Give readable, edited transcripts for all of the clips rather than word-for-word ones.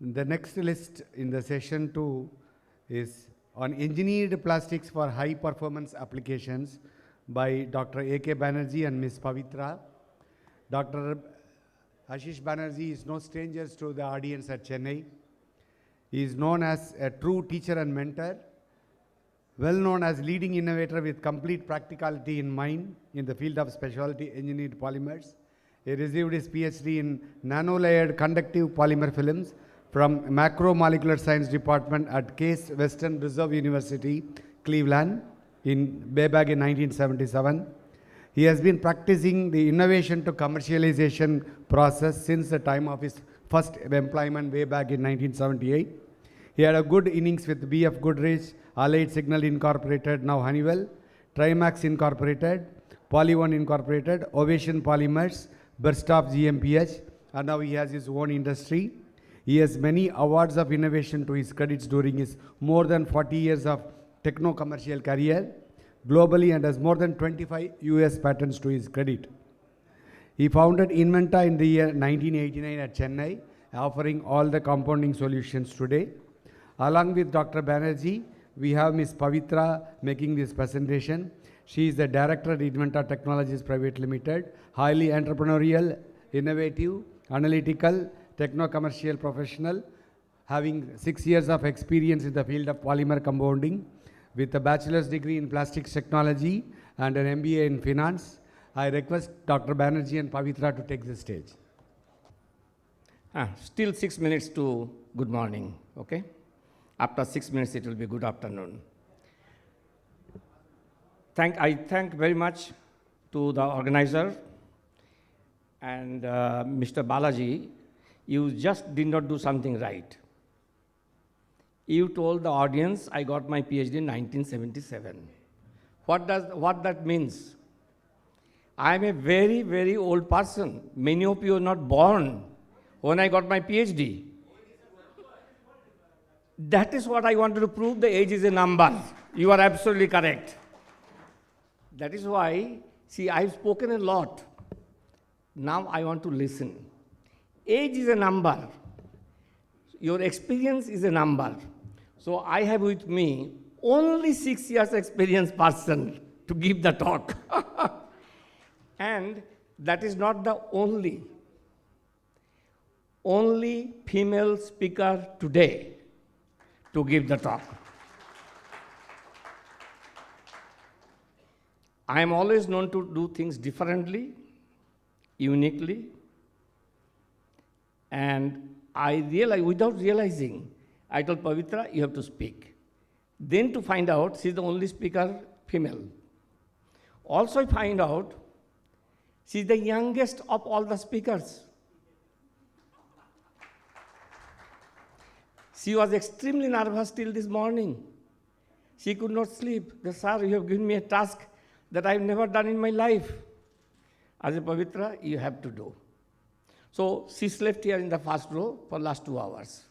The next list in the session 2 is on engineered plastics for high performance applications by Dr. A.K. Banerjie and Ms. Pavithra. Dr. Ashish Banerjie is no stranger to the audience at Chennai. He is known as a true teacher and mentor, well known as leading innovator with complete practicality in mind in the field of specialty engineered polymers. He received his PhD in nano-layered conductive polymer films from Macromolecular Science Department at Case Western Reserve University, Cleveland, in Bayback in 1977. He has been practicing the innovation to commercialization process since the time of his first employment way back in 1978. He had a good innings with BF Goodrich, Allied Signal Incorporated, now Honeywell, Trimax Incorporated, Polyone Incorporated, Ovation Polymers, Berstop GmbH, and now he has his own industry. He has many awards of innovation to his credits during his more than 40 years of techno-commercial career globally and has more than 25 US patents to his credit. He founded Inventa in the year 1989 at Chennai, offering all the compounding solutions today. Along with Dr. Banerjie, we have Ms. Pavithra making this presentation. She is the Director at Inventa Technologies Private Limited, highly entrepreneurial, innovative, analytical, techno-commercial professional, having 6 years of experience in the field of polymer compounding, with a bachelor's degree in plastics technology and an MBA in finance. I request Dr. Banerjie and Pavithra to take the stage. Still 6 minutes to good morning, okay? After 6 minutes, it will be good afternoon. I thank very much to the organizer and Mr. Balaji. You just did not do something right. You told the audience I got my PhD in 1977. What that means? I am a very, very old person. Many of you are not born when I got my PhD. That is what I wanted to prove. The age is a number. You are absolutely correct. That is why, see, I've spoken a lot. Now I want to listen. Age is a number. Your experience is a number. So I have with me only 6 years experienced person to give the talk. And that is not the only female speaker today to give the talk. I am always known to do things differently, uniquely, and I realized, without realizing, I told Pavithra, you have to speak. Then to find out, she's the only speaker female. Also I find out, she's the youngest of all the speakers. She was extremely nervous till this morning. She could not sleep. Sir, you have given me a task that I've never done in my life. I said, Pavithra, you have to do. So she slept here in the first row for last 2 hours.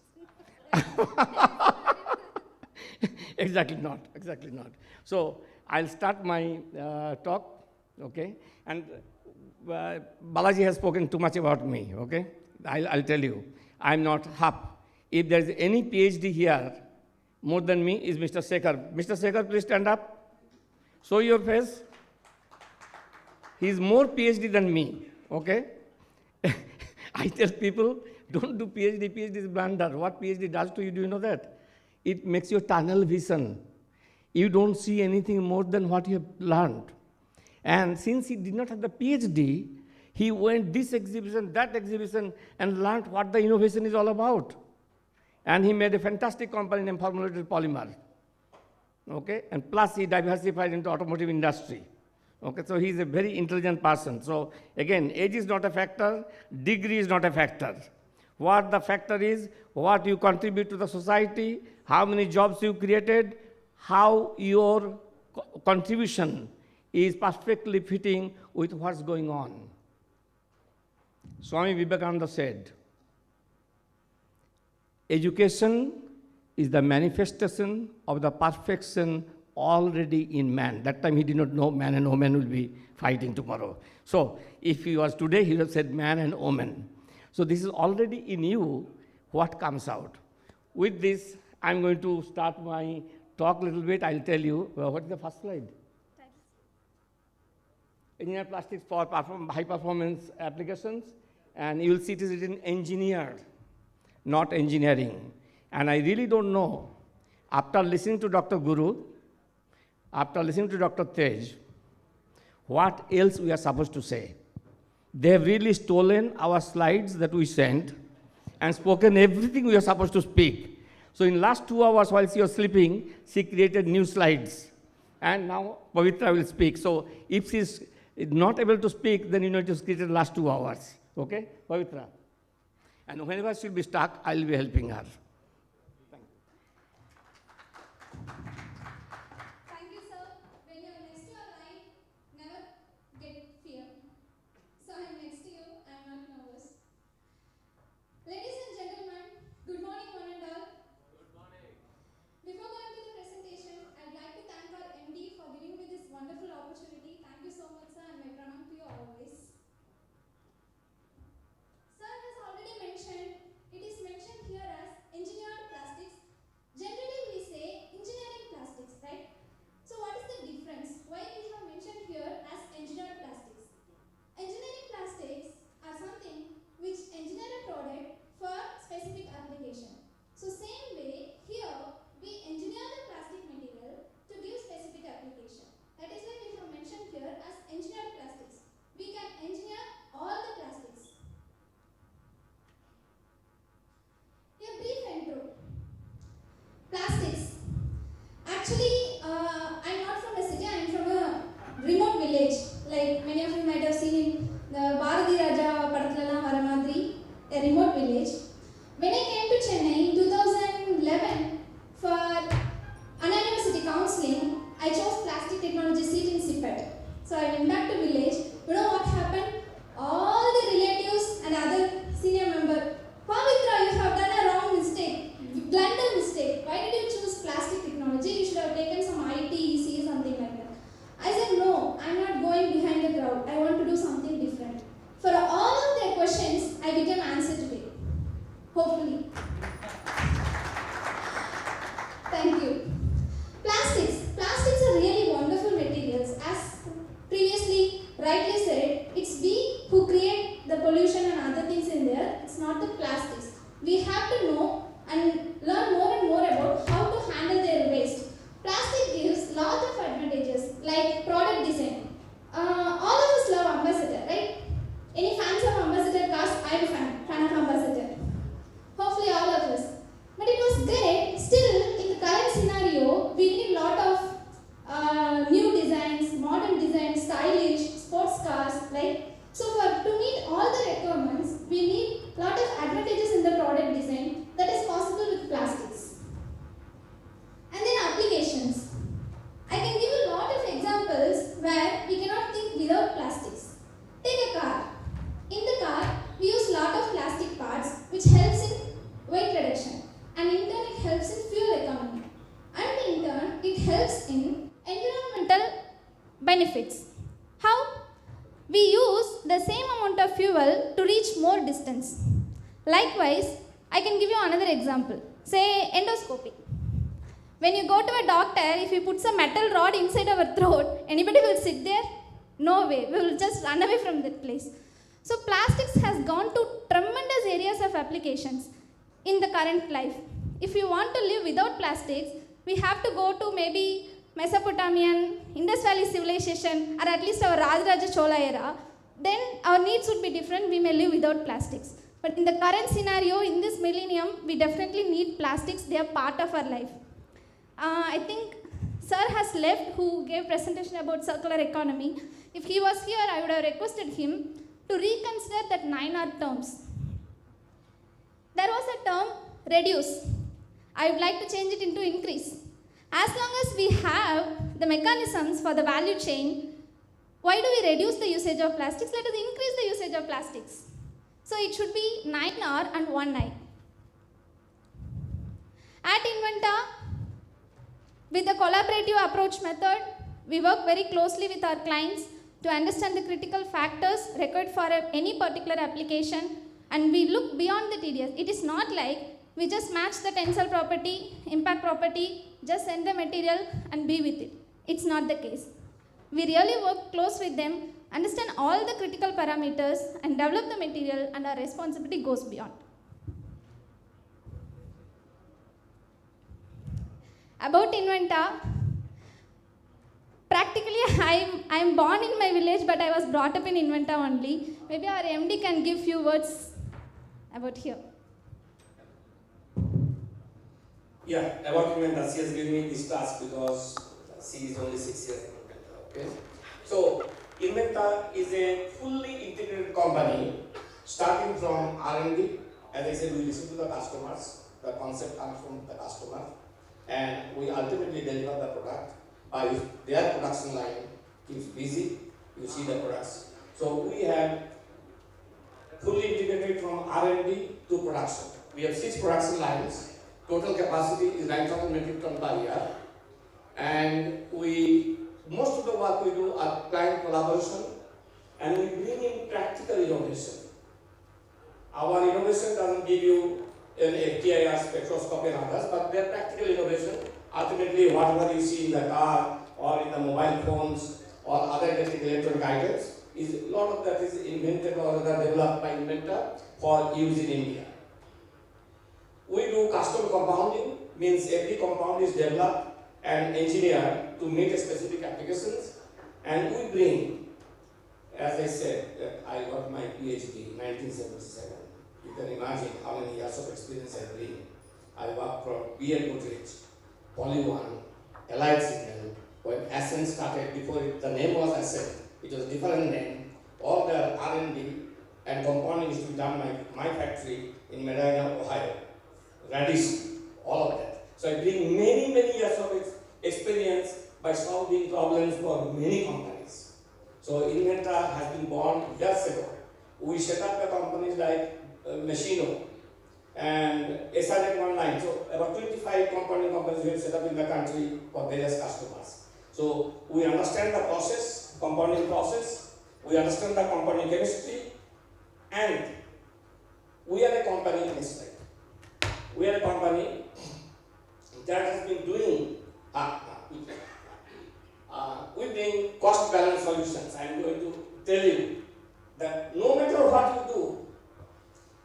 Exactly not. So I'll start my talk, okay? And Balaji has spoken too much about me, okay? I'll tell you, I'm not half. If there's any PhD here, more than me, is Mr. Sekhar. Mr. Sekhar, please stand up. Show your face. He's more PhD than me, okay? I tell people, don't do PhD. PhD is blunder. What PhD does to you, do you know that? It makes you tunnel vision. You don't see anything more than what you have learned. And since he did not have the PhD, he went this exhibition, that exhibition, and learned what the innovation is all about. And he made a fantastic company named Formulated Polymer. Okay? And plus he diversified into automotive industry. Okay, so he's a very intelligent person. So again, age is not a factor, degree is not a factor. What the factor is, what you contribute to the society, how many jobs you created, how your contribution is perfectly fitting with what's going on. Swami Vivekananda said, education is the manifestation of the perfection already in man. That time he did not know man and woman will be fighting tomorrow. So if he was today, he would have said man and woman. So this is already in you, what comes out. With this, I'm going to start my talk a little bit. I'll tell you, what is the first slide? Engineered plastics for high performance applications, and you will see it is written engineered, not engineering. And I really don't know, after listening to Dr. Guru, after listening to Dr. Tej, what else we are supposed to say. They have really stolen our slides that we sent and spoken everything we are supposed to speak. So in last 2 hours while she was sleeping, she created new slides. And now Pavithra will speak. So if she is not able to speak, then you know it is created last 2 hours. Okay, Pavithra? And whenever she will be stuck, I will be helping her. Thank you, sir. When you are next to your right, never get fear. So I am next to you, I am not nervous. Ladies and gentlemen, good morning one and all. Good morning. Before going to the presentation, I would like to thank our MD for giving me this wonderful opportunity. Thank you so much, sir, and my pranam to you always. Sir has already mentioned, it is mentioned here as engineered plastics. Generally we say engineering plastics, right? So what is the difference? Why we have mentioned here as engineered plastics? Engineering plastics are something which engineer a product for specific application. So same way, here we engineer the plastic material to give specific application. That is why we have mentioned here as engineered plastics. We can engineer all the plastics. A brief intro. Plastics. Actually, I'm not from a city, I'm from a remote village. Like many of you might have seen in the Banerjie Raja Padathulala Varamadri, a remote village. When I came to Chennai in 2011 for Anna University counseling, I chose plastic technology seat in CPET. So I went back to village. You know what happened? All the relatives and other senior member, Pavithra, you have done a wrong mistake, blunder mistake. Why did you choose plastic technology? You should have taken some IT, EC, something like that. I said, no, I'm not going behind the crowd. I want to do something different. For all of their questions, I became answer today. Hopefully. Thank you. Plastics. Plastics are really wonderful materials. As previously rightly said, it's we who create the pollution and other things in there. It's not the plastics. We have to know and learn more and more about how to handle their waste. Plastic gives lot of advantages like product design. All of us love Ambassador, right? Any fans of Ambassador cars? I am a fan of Ambassador. Hopefully all of us. But it was great. Still, in the current scenario, we need a lot of new designs, modern designs, stylish, sports cars. So to meet all the requirements, we need a lot of advantages in the product design that is possible with plastics. And then applications. I can give you a lot of examples where we cannot think without plastics. Take a car. In the car, we use a lot of plastic parts which helps in weight reduction, and in turn it helps in fuel economy, and in turn it helps in environmental benefits. How? We use the same amount of fuel to reach more distance. Likewise, I can give you another example. Say endoscopy. When you go to a doctor, if he puts a metal rod inside our throat, anybody will sit there? No way. We will just run away from that place. So plastics has gone to tremendous areas of applications in the current life. If you want to live without plastics, we have to go to maybe Mesopotamian, Indus Valley civilization, or at least our Rajaraja Chola era. Then our needs would be different. We may live without plastics. But in the current scenario, in this millennium, we definitely need plastics. They are part of our life. I think Sir has left, who gave presentation about circular economy. If he was here, I would have requested him to reconsider that 9R terms. There was a term, reduce. I would like to change it into increase. As long as we have the mechanisms for the value chain, why do we reduce the usage of plastics? Let us increase the usage of plastics. So it should be 9R and 1I. At Inventa, with the collaborative approach method, we work very closely with our clients to understand the critical factors required for any particular application. and we look beyond the TDS. It is not like we just match the tensile property, impact property, just send the material and be with it. It's not the case. We really work close with them, understand all the critical parameters and develop the material, and our responsibility goes beyond. About Inventa, practically I'm born in my village, but I was brought up in Inventa only. Maybe our MD can give few words about here. Yeah, about Inventa, she has given me this task because she is only 6 years in Inventa, okay? So, Inventa is a fully integrated company starting from R&D. As I said, we listen to the customers, the concept comes from the customer, and we ultimately deliver the product by their production line keeps busy, you see the products. So we have fully integrated from R&D to production. We have 6 production lines. Total capacity is 9,000 metric ton per year. And most of the work we do are client collaboration, and we bring in practical innovation. Our innovation doesn't give you an FTIR spectroscopy and others, but they're practical innovation. Ultimately, whatever you see in the car or in the mobile phones or other electronic items, a lot of that is invented or developed by Inventa for use in India. We do custom compounding, means every compound is developed and engineered to meet specific applications, and we bring, as I said, I got my PhD in 1977. You can imagine how many years of experience I bring. I worked for BL Goodrich, Poly1, Allied Signal. When Ascent started, before the name was Ascent, it was a different name. All the R&D and compounding used to be done by my factory in Medina, Ohio. Radisson, all of that. So I bring many years of experience by solving problems for many companies. So Inventa has been born years ago. We set up the companies like Machino and SRX19. So about 25 compounding companies we have set up in the country for various customers. So we understand the process, compounding process, we understand the compounding chemistry, and we are a company in this way. We are a company that has been doing, we bring cost balance solutions. I am going to tell you that no matter what you do,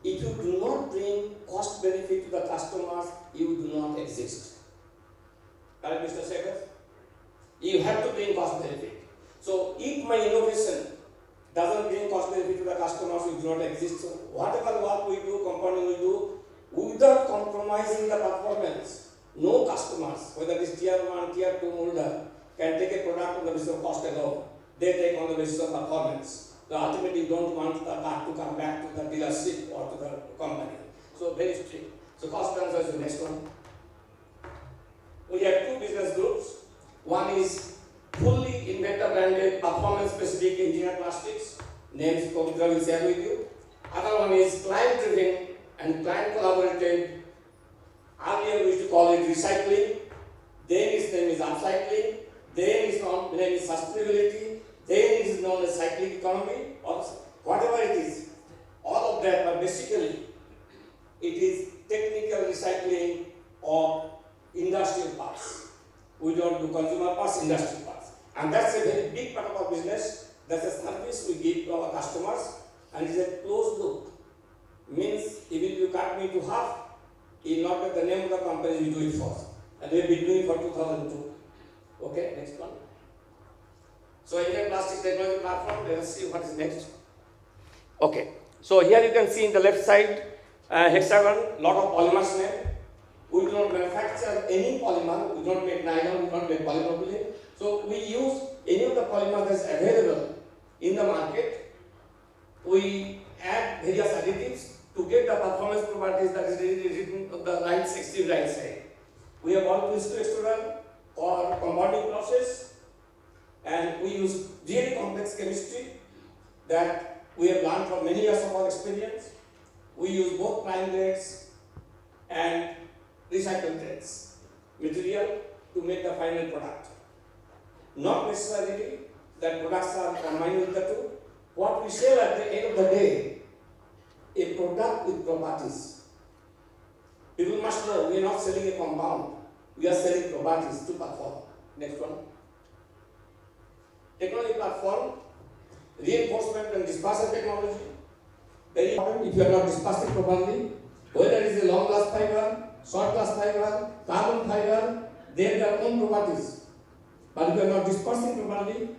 if you do not bring cost benefit to the customers, you do not exist. Correct, Mr. Sekhar? You have to bring cost benefit. So if my innovation doesn't bring cost benefit to the customers, we do not exist. So whatever work we do, compounding we do, without compromising the performance, no customers, whether it is tier 1, tier 2 molder, can take a product on the basis of cost alone. They take on the basis of performance. So ultimately, you don't want the part to come back to the dealership or to the company. So very strict. So cost balance is the next one. We have 2 business groups. One is fully Inventa branded performance specific engineered plastics. Names Pavithra will share with you. Other one is client driven and client collaborated. Earlier we used to call it recycling. Then its name is upcycling. Then its name is sustainability. Then it is known as cyclic economy, or whatever it is. All of that, but basically it is technical recycling of industrial parts. We don't do consumer parts, industrial parts. And that's a very big part of our business. That's a service we give to our customers, and it's a closed loop. Means even if you cut me to half, you will not get the name of the company we do it for. And we have been doing it for 2002. Okay, next one. So Indian Plastic Technology Platform, let us see what is next. Okay, so here you can see in the left side, hexagon, lot of polymers name. We do not manufacture any polymer, we don't make nylon, we don't make polypropylene. So we use any of the polymer that is available in the market. We add various additives to get the performance properties that is written on the right side. We have all crystal extruder or compounding process, and we use really complex chemistry that we have learned from many years of our experience. We use both prime grades and recycled grades material to make the final product. Not necessarily that products are combined with the two. What we sell at the end of the day, a product product with properties. People must know we are not selling a compound, we are selling properties to perform. Next one. Technology platform, reinforcement and dispersion technology. Very important if you are not dispersing properly, whether it is a long glass fiber, short glass fiber, carbon fiber, they have their own properties. But if you are not dispersing properly,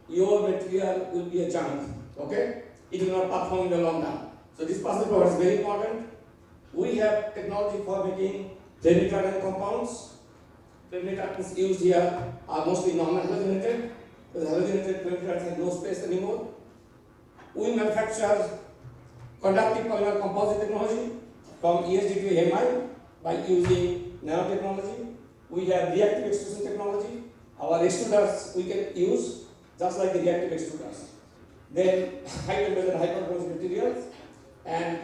your material will be a junk. Okay? It will not perform in the long run. So dispersion power is very important. We have technology for making flame retardant compounds. Flame retardants used here are mostly non-halogenated. The halogenated flame retardants have no space anymore. We manufacture conductive polymer composite technology from ESD to AMI by using nanotechnology. We have reactive extrusion technology. Our extruders we can use just like the reactive extruders. Then high temperature, high performance materials and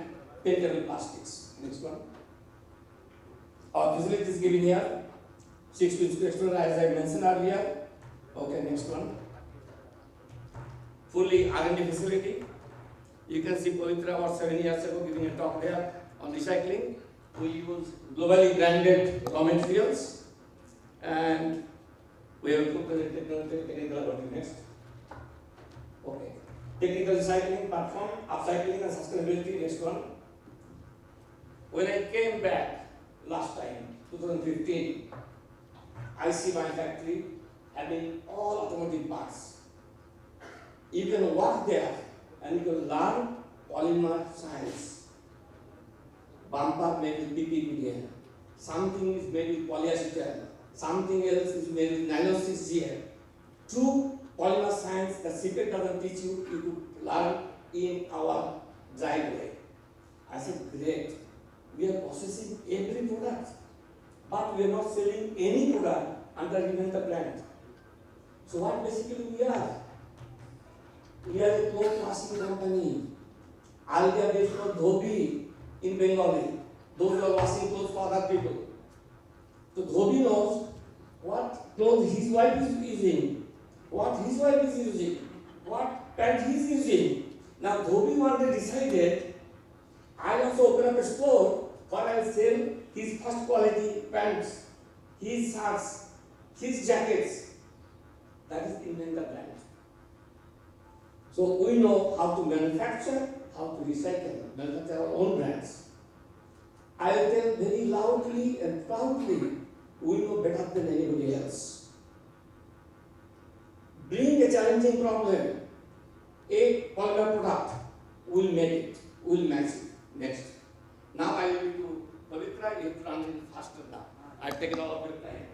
paintable plastics. Next one. Our facility is given here. 6 inch extruder as I mentioned earlier. Okay, next one. Fully R&D facility. You can see Pavithra was 7 years ago giving a talk there on recycling. We use globally branded raw materials and we have put the technical about next. Okay. Technical recycling platform, upcycling and sustainability, next one. When I came back last time, 2015, I see my factory having all automotive parts. You can work there and you can learn polymer science. Bumper made with PP medium. Something is made with polyacetal. Something else is made with nano-6GL. True polymer science that CPET doesn't teach you, you could learn in our driveway. I said, great. We are processing every product, but we are not selling any product under Inventa plant. So what basically we are? We are a cloth washing company. Alga based on Dhobi in Bengali. Those who are washing clothes for other people. So Dhobi knows what clothes his wife is using, what his wife is using, what pant he is using. Now Dhobi one day decided, I also open up a store where I will sell his first quality pants, his shirts, his jackets. That is Inventa brand. So we know how to manufacture, how to recycle, manufacture our own brands. I will tell very loudly and proudly, we know better than anybody else. Bring a challenging problem, a polymer product, we'll make it, we'll match it. Next. Now I will to Pavithra, you have to run in faster now. I've taken all of your time.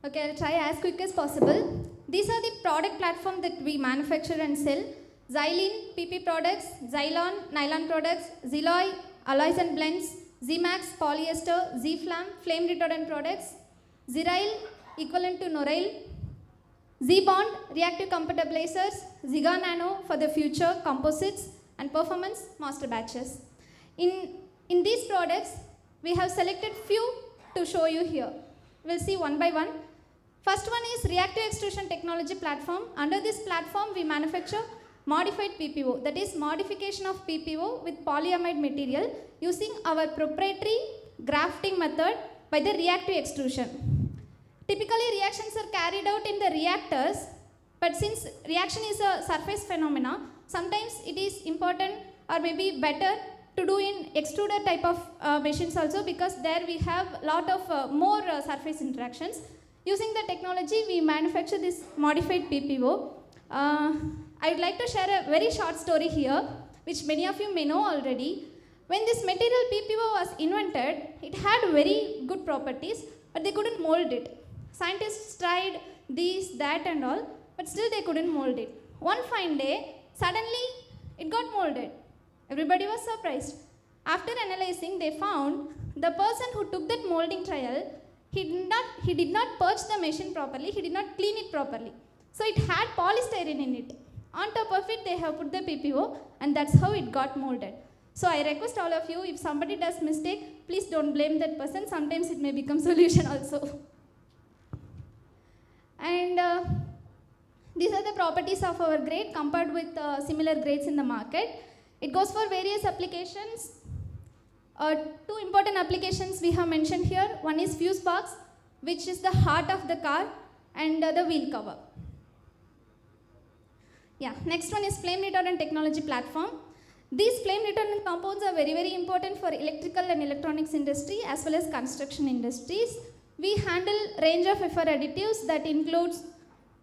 Okay, I'll try as quick as possible. These are the product platform that we manufacture and sell. Xylene, PP products, Xylon, nylon products, Xyloy, alloys and blends, Z-Max, polyester, Z-Flam, flame retardant products, Zeryl, equivalent to Noryl, Z-Bond, reactive compatibilizers, Ziga Nano for the future, composites, and performance master batches. In these products, we have selected few to show you here. We'll see one by one. First one is reactive extrusion technology platform. Under this platform, we manufacture modified PPO, that is modification of PPO with polyamide material using our proprietary grafting method by the reactive extrusion. Typically, reactions are carried out in the reactors, but since reaction is a surface phenomena, sometimes it is important or maybe better to do in extruder type of machines also, because there we have lot of more surface interactions. Using the technology, we manufacture this modified PPO. I would like to share a very short story here, which many of you may know already. When this material PPO was invented, it had very good properties, but they couldn't mold it. Scientists tried this, that and all, but still they couldn't mold it. One fine day, suddenly it got molded. Everybody was surprised. After analyzing, they found the person who took that molding trial, he did not purge the machine properly, he did not clean it properly. So it had polystyrene in it. On top of it, they have put the PPO, and that's how it got molded. So I request all of you, if somebody does mistake, please don't blame that person. Sometimes it may become solution also. And these are the properties of our grade compared with similar grades in the market. It goes for various applications. Two important applications we have mentioned here. One is fuse box, which is the heart of the car, and the wheel cover. Yeah, next one is flame retardant technology platform. These flame retardant compounds are very, very important for electrical and electronics industry as well as construction industries. We handle range of FR additives that includes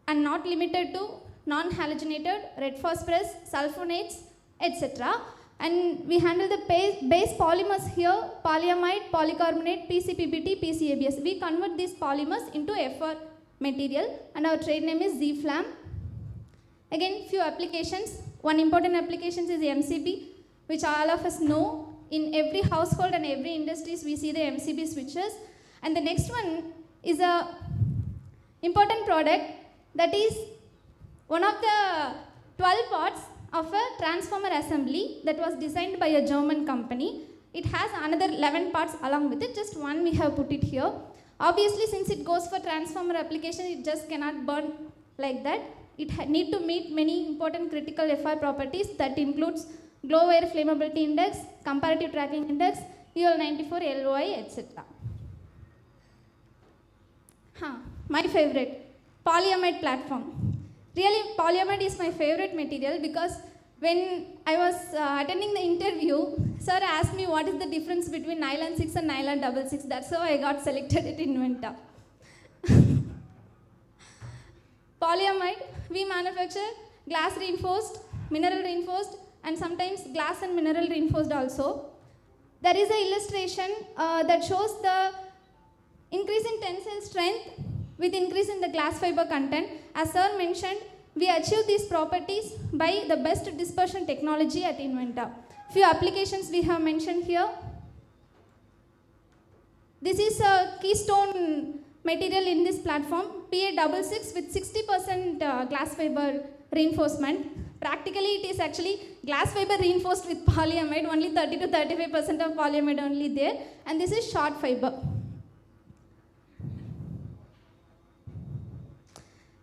and not limited to non-halogenated, red phosphorus, sulfonates, etc. And we handle the base polymers here, polyamide, polycarbonate, PCPBT, PCABS. We convert these polymers into FR material, and our trade name is Z-Flam. Again, few applications. One important application is the MCB, which all of us know. In every household and every industries, we see the MCB switches. And the next one is a important product that is one of the 12 parts of a transformer assembly that was designed by a German company. It has another 11 parts along with it, just one we have put it here. Obviously, since it goes for transformer application, it just cannot burn like that. It need to meet many important critical FR properties that includes glow wire flammability index, comparative tracking index, UL94, LOI, etc. My favorite, polyamide platform. Really, polyamide is my favorite material because when I was attending the interview, sir asked me what is the difference between nylon 6 and nylon 66. That's how I got selected at Inventa. Polyamide, we manufacture glass reinforced, mineral reinforced, and sometimes glass and mineral reinforced also. There is an illustration that shows the increase in tensile strength with increase in the glass fiber content. As sir mentioned, we achieve these properties by the best dispersion technology at Inventa. Few applications we have mentioned here. This is a keystone material in this platform, PA66 with 60% glass fiber reinforcement. Practically, it is actually glass fiber reinforced with polyamide, only 30 to 35% of polyamide only there, and this is short fiber.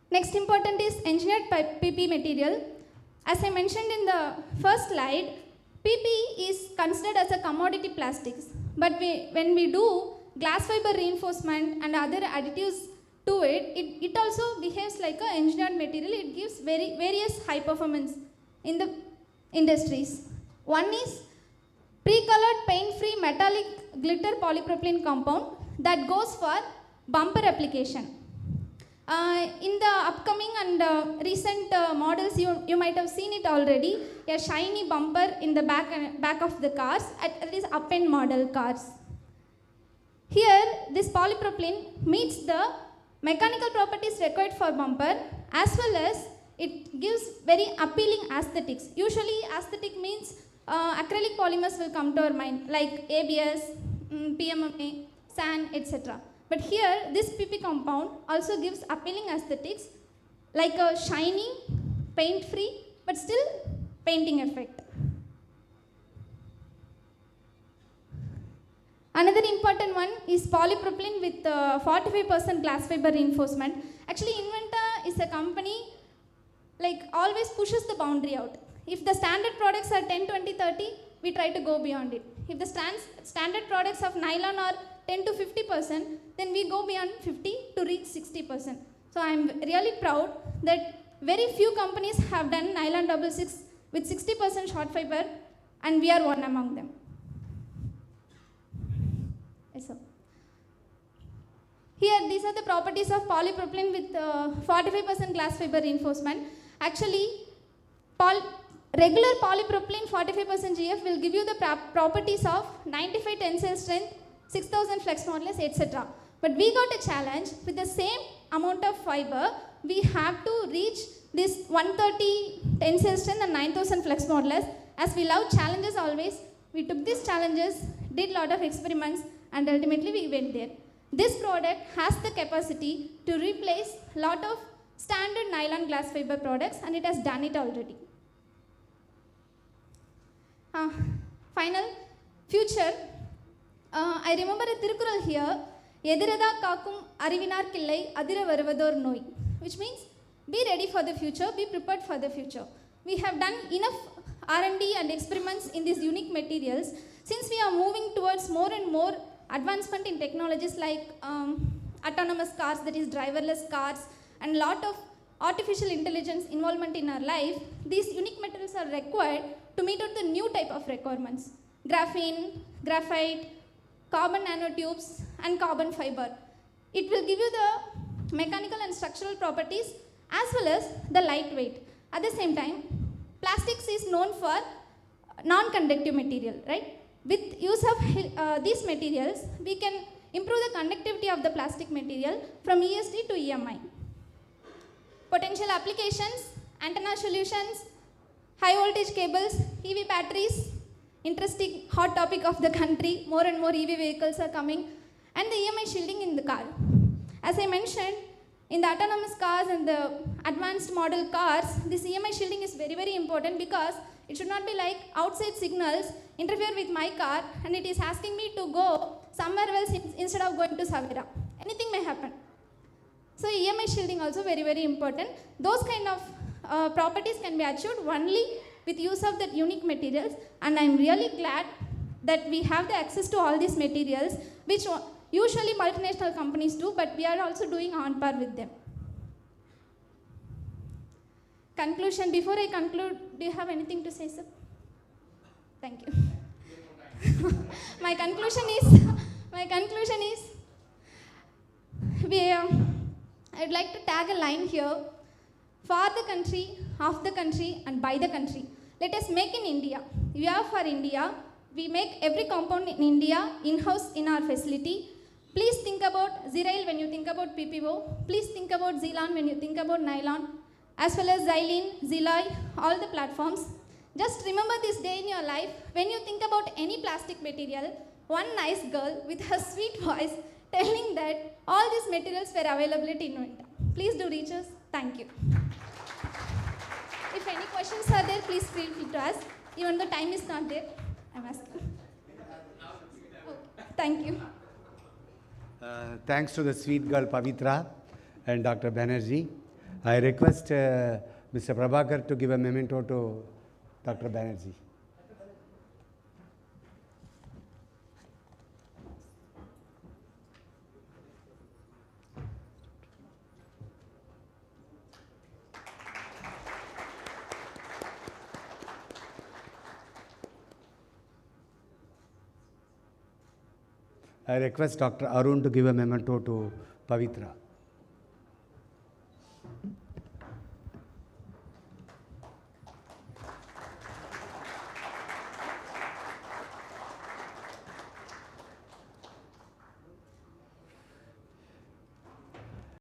Next important is engineered PP material. As I mentioned in the first slide, PP is considered as a commodity plastics, but when we do glass fiber reinforcement and other additives to it, it also behaves like an engineered material. It gives various high performance in the industries. One is pre-colored paint-free metallic glitter polypropylene compound that goes for bumper application. In the upcoming and recent models, you might have seen it already, a shiny bumper in the back of the cars, at least up-end model cars. Here, this polypropylene meets the mechanical properties required for bumper, as well as it gives very appealing aesthetics. Usually, aesthetic means acrylic polymers will come to our mind, like ABS, PMMA, SAN, etc. But here, this PP compound also gives appealing aesthetics, like a shiny, paint-free, but still painting effect. Another important one is polypropylene with 45% glass fiber reinforcement. Actually, Inventa is a company like always pushes the boundary out. If the standard products are 10, 20, 30, we try to go beyond it. If the standard products of nylon are 10 to 50%, then we go beyond 50 to reach 60%. So I am really proud that very few companies have done nylon 66 with 60% short fiber, and we are one among them. Yes, sir. Here, these are the properties of polypropylene with 45% glass fiber reinforcement. Actually, regular polypropylene 45% GF will give you the properties of 95 tensile strength, 6000 flex modulus, etc. But we got a challenge with the same amount of fiber. We have to reach this 130 tensile strength and 9000 flex modulus. As we love challenges always, we took these challenges, did lot of experiments, and ultimately we went there. This product has the capacity to replace lot of standard nylon glass fiber products, and it has done it already. Final, future. I remember a Tirukural here, Edirada Kakum Arivinar Killai Adira Varvador Noi, which means be ready for the future, be prepared for the future. We have done enough R&D and experiments in these unique materials, since we are moving towards more and more advancement in technologies like autonomous cars, that is driverless cars, and a lot of artificial intelligence involvement in our life, these unique materials are required to meet out the new type of requirements. Graphene, graphite, carbon nanotubes, and carbon fiber. It will give you the mechanical and structural properties as well as the lightweight. At the same time, plastics is known for non-conductive material, right? With use of these materials, we can improve the conductivity of the plastic material from ESD to EMI. Potential applications, antenna solutions, high voltage cables, EV batteries, interesting hot topic of the country, more and more EV vehicles are coming, and the EMI shielding in the car. As I mentioned, in the autonomous cars and the advanced model cars, this EMI shielding is very, very important because it should not be like outside signals interfere with my car and it is asking me to go somewhere else instead of going to Savira. Anything may happen. So EMI shielding also very, very important. Those kind of properties can be achieved only with use of that unique materials, and I am really glad that we have the access to all these materials, which usually multinational companies do, but we are also doing on par with them. Conclusion, before I conclude, do you have anything to say, sir? Thank you. My conclusion is, I'd like to tag a line here: for the country, of the country, and by the country. Let us make in India. We are for India. We make every compound in India, in-house in our facility. Please think about Zeryl when you think about PPO. Please think about Zelan when you think about nylon, as well as Xylene, Zeloy, all the platforms. Just remember this day in your life, when you think about any plastic material, one nice girl with her sweet voice telling that all these materials were available at Inventa. Please do reach us. Thank you. If any questions are there, please feel free to ask. Even though time is not there, I'm asking. Okay. Thank you. Thanks to the sweet girl Pavithra and Dr. Banerjie. I request Mr. Prabhakar to give a memento to Dr. Banerjie. I request Dr. Arun to give a memento to Pavithra.